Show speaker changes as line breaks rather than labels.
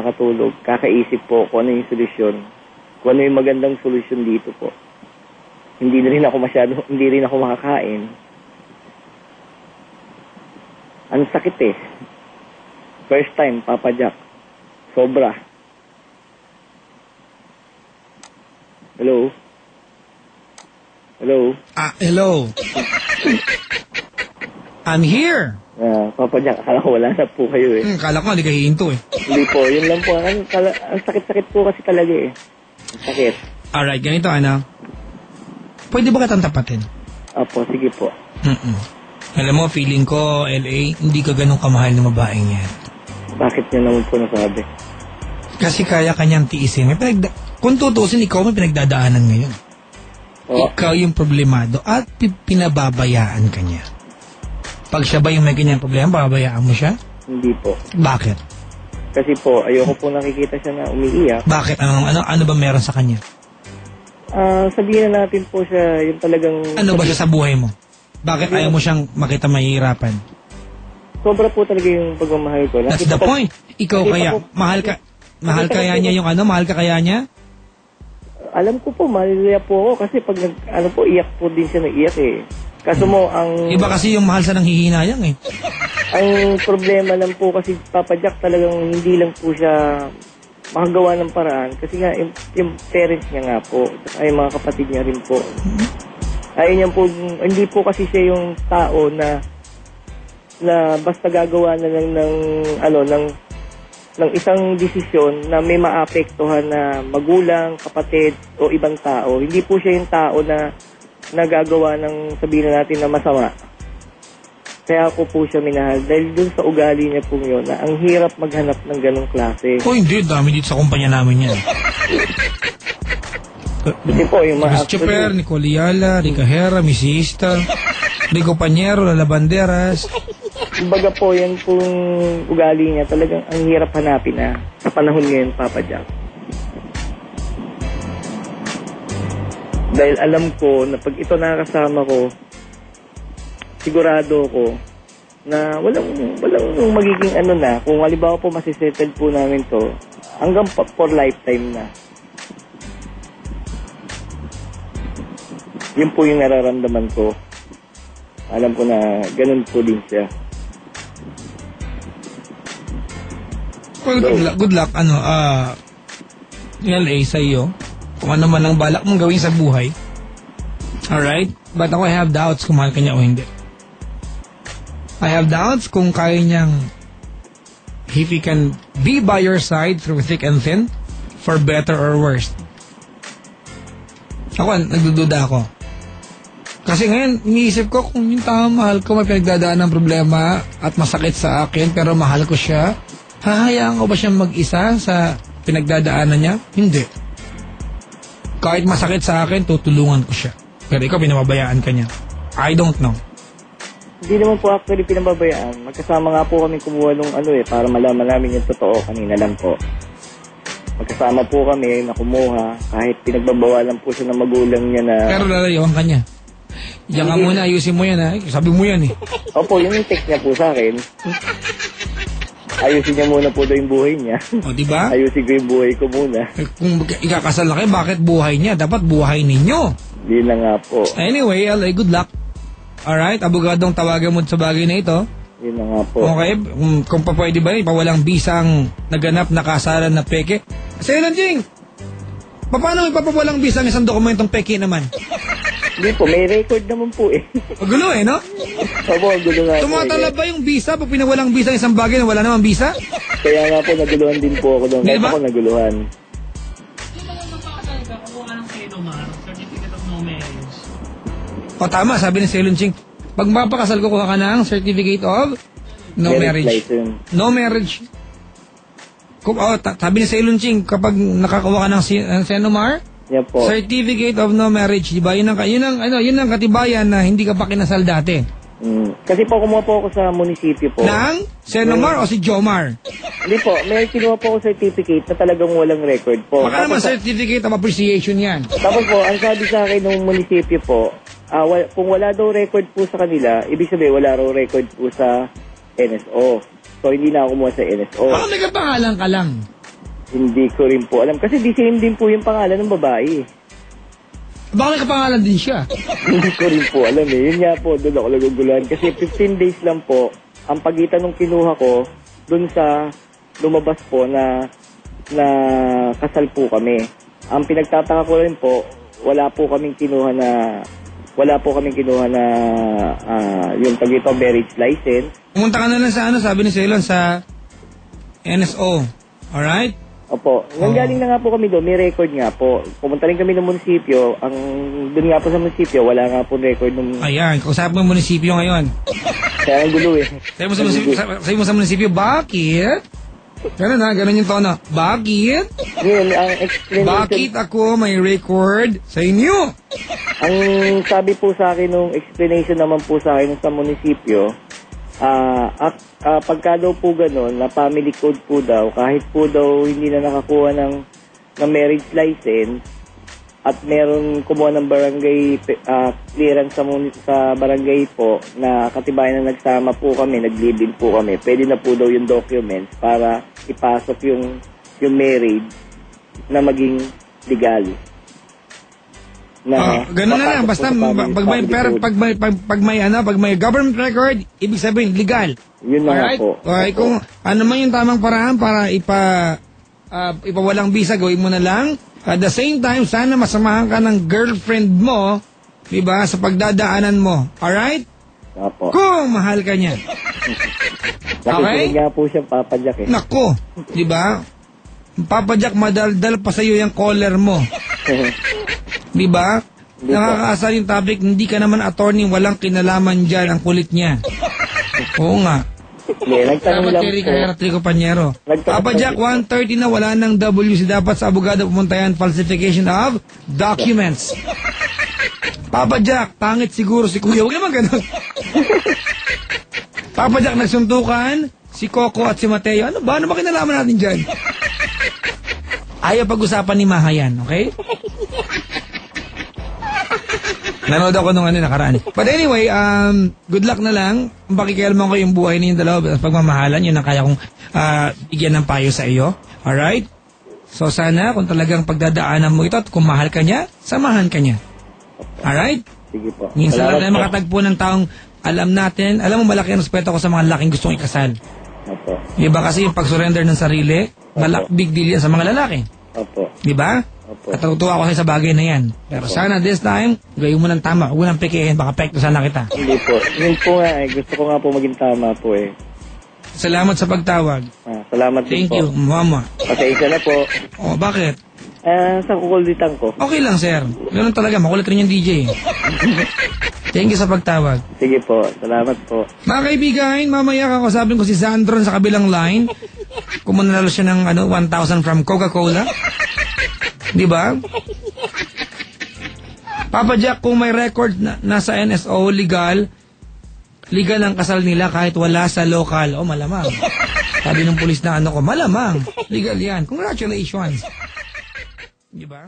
makakatulog. Kakaisip po kung ano yung solusyon. Kung ano yung magandang solusyon dito po. Hindi rin ako makakain. Ang sakit eh. First time, Papa Jack. Sobra. Hello? Hello?
Hello. I'm here.
Papa Jack, akala ko wala na po kayo eh.
Akala ko hindi ka hihinto eh.
Hindi po, yun lang po. Ang sakit-sakit po kasi talaga eh. Ang sakit.
Alright, ganito pwede ba katang tapatin?
Opo, sige po.
Alam mo, feeling ko, LA, hindi ka ganun kamahal ng babaeng yan.
Bakit niya naman po nasabi?
Kasi kaya kanyang tiisin. Kung tutusin, ikaw may pinagdadaanan ngayon. Ikaw yung problemado at pinababayaan ka niya. Pag siya ba yung may ganyang problema, babayaan mo siya?
Hindi po.
Bakit?
Kasi po, ayoko po nakikita siya na umiiyak.
Bakit? Ano ba meron sa kanya?
Sabihin na natin po siya, yung talagang...
Ano ba siya sa buhay mo? Bakit ayaw mo siyang makita mahihirapan?
Sobra po talaga yung pagmamahal ko.
That's the point. Ikaw kaya, mahal kaya niya yung mahal ka kaya niya?
Alam ko po, mahal po ako kasi pag iyak po din siya nag-iyak eh. Kaso mo,
iba kasi yung mahal sa nang hihinayang eh.
Ang problema lang po kasi Papa Jack talagang hindi lang po siya makagawa ng paraan. Kasi nga, yung parents niya nga po, ay mga kapatid niya rin po. Ayun yan po, hindi po kasi siya yung tao na basta gagawa na lang ng isang desisyon na may maapektuhan na magulang, kapatid, o ibang tao. Hindi po siya yung tao na nagagawa ng sabihin natin na masama. Kaya ako po siya minahal dahil dun sa ugali niya po yun na ang hirap maghanap ng ganong klase.
Hindi. Dami dito sa kumpanya namin yan.
Kasi po yung
Miss Chuper, Nicole Yala, Rica Hera, Miss Ista, Rico Pañero, Lala Banderas.
Kumbaga po yan pong ugali niya talagang ang hirap hanapin na sa panahon ngayon, Papa Jack. Dahil alam ko na pag ito nakasama ko, sigurado ko na walang magiging kung halimbawa po masisettle po namin to, hanggang for lifetime na. Yun po yung nararamdaman ko. Alam ko na ganun po din siya.
Well, good luck, LA sa iyo. Kung ano man ang balak mong gawin sa buhay. Alright? But ako, I have doubts kung mahal ka niya o hindi. I have doubts kung kaya niyang, if he can be by your side through thick and thin, for better or worse. Ako, nagdududa ako. Kasi ngayon, iniisip ko kung yung mahal ko may pinagdadaan ng problema at masakit sa akin, pero mahal ko siya, hahayaan ko ba siyang mag-isa sa pinagdadaanan niya? Hindi. Kahit masakit sa akin, tutulungan ko siya. Pero ikaw, pinababayaan ka niya. I don't know.
Hindi naman po actually pinababayaan. Magkasama nga po kami kumuha nung para malaman namin yung totoo. Kanina lang po. Magkasama po kami na kumuha kahit pinagbabawalan po siya ng magulang niya na... Pero
lalayuan ka niya. Diyan ka muna, ayusin mo yan ha. Sabi mo yan eh.
Opo, yun yung text niya po sa akin. Ayusin niya muna po daw yung buhay niya.
O, diba?
Ayusin ko yung buhay ko muna.
Kung ikakasal na kayo, bakit buhay niya? Dapat buhay ninyo.
Hindi na nga po.
Anyway, LA, good luck. Alright, abogadong tawagan mo sa bagay na ito.
Yun na nga po.
Okay, kung pa pwede ba rin, pawalang bisang naganap na kasalan na peke. Sa'yo Jing! Paano ipapawalang bisa ng isang dokumentong peke naman?
Hindi po, may record naman po eh.
Magulo eh, no?
Opo, magulo nga po.
Tumatala ba yung bisa pag pinawalang bisa ng isang bagay na wala namang bisa?
Kaya nga po, naguluhan din po ako doon. Kaya ako naguluhan.
Di ba naman pakasal ka, kukuha ng CENOMAR, Certificate of No Marriage?
O tama, sabi ni Selon Ching, pag mapakasal ko, kuha ka ng Certificate of No Marriage. No marriage. Sabi ni Selon Ching, kapag nakakuha ka ng CENOMAR,
yan po.
Certificate of No Marriage, di ba? Yun ang katibayan na hindi ka pa kinasal dati.
Kasi po kumuha po ako sa munisipyo po.
Nang? Senomar o si Jomar?
Hindi po, may kinuha po ako certificate na talagang walang record po.
Baka naman Certificate of Appreciation yan.
Tapos po, ang sabi sa akin ng munisipyo po, kung wala daw record po sa kanila, ibig sabihin wala raw record po sa NSO. So, hindi na ako kumuha sa NSO.
Baka may kapangalan ka lang.
Hindi ko rin po alam. Kasi di same din po yung pangalan ng babae.
Baka may kapangalan din siya.
Hindi ko rin po alam eh. Yun nga po, doon ako naguguluhan. Kasi 15 days lang po, ang pagitan nung kinuha ko, doon sa lumabas po na kasal po kami. Ang pinagtataka ko rin po, wala po kaming kinuha na yung tagito marriage license.
Pumunta ka na lang sa sabi ni Ceylon, sa NSO. Alright?
Opo. Nanggaling na nga po kami doon, may record nga po. Pumunta rin kami ng munisipyo. Doon nga po sa munisipyo, wala nga po record ng...
Ayan, kausap mo yung munisipyo ngayon.
Kaya ang gulo eh.
Sabi mo sa munisipyo, bakit? Ganun yung tono. Bakit?
Ngayon, ang explanation...
Bakit ako may record sa inyo?
Ang sabi po sa akin nung explanation naman po sa akin sa munisipyo, pagka daw po gano'n, na family code po daw, kahit po daw hindi na nakakuha ng marriage license at meron kumuha ng barangay clearance sa barangay po na katibayan na nagsama po kami, nag-live-in po kami, pwede na po daw yung documents para ipasok yung marriage na maging legal.
Ganun na lang, basta pag may government record, ibig sabihin legal.
Yun na
alright?
po.
Okay, kung ano man yung tamang paraan para ipawalang visa, gawin mo na lang. At the same time, sana masamahan ka ng girlfriend mo, di ba, sa pagdadaanan mo. Alright?
Opo.
Kung mahal ka niya. Okay?
Nakikinig nga po siyang Papa Jack eh.
Nako, di ba? Papa Jack, madaldal pa sa'yo yung collar mo. Di ba? Nakakaasar yung topic, hindi ka naman attorney, walang kinalaman dyan, ang kulit niya. Oo nga.
Nagtanong lang po.
Trico Panyero. Papa Jack, 1:30 na, wala nang WC. Dapat sa abogado pumunta yan, falsification of documents. Papa Jack, pangit siguro si Kuya. Huwag naman ganun. Papa Jack, nagsuntukan, si Coco at si Mateo. Ano ba kinalaman natin dyan? Ayaw pag-usapan ni Mahayan, okay? Nanood ako nung nakaraan. But anyway, good luck na lang. Pakikialaman ko yung buhay ninyong dalawa at pagmamahalan. Yun ang kaya kong bigyan ng payo sa iyo. Alright? So sana, kung talagang pagdadaanan mo ito at kung mahal ka niya, samahan ka niya. Alright?
Sige po.
Minsan lang tayo makatagpo ng taong alam natin. Alam mo, malaki ang respeto ko sa mga laking gustong ikasal.
Opo.
Diba kasi yung pag-surrender ng sarili, big deal yan sa mga lalaki.
Opo.
Diba?
Opo.
At natutuwa ako sa bagay na yan. Pero sana this time, gawin mo ng tama. Huwag mo nang pikihin, baka pekto sana kita.
Hindi po. Yun po nga eh. Gusto ko nga po maging tama po eh.
Salamat sa pagtawag.
Salamat din
Thank
po.
you, mama.
Pasensya na po.
Oh, bakit?
Sa kukulitan ko.
Okay lang, sir. Ganun talaga, makulit rin yung DJ. Thank you sa pagtawag.
Sige po. Salamat po.
Mga kaibigan, mamaya kakausapin ko si Sandron sa kabilang line. Kung mananalo siya ng 1,000 from Coca-Cola. Di ba? Papa Jack, kung may record na nasa NSO, legal ang kasal nila kahit wala sa local. Oh, malamang. Sabi ng pulis na malamang. Legal yan. Congratulations. Di ba?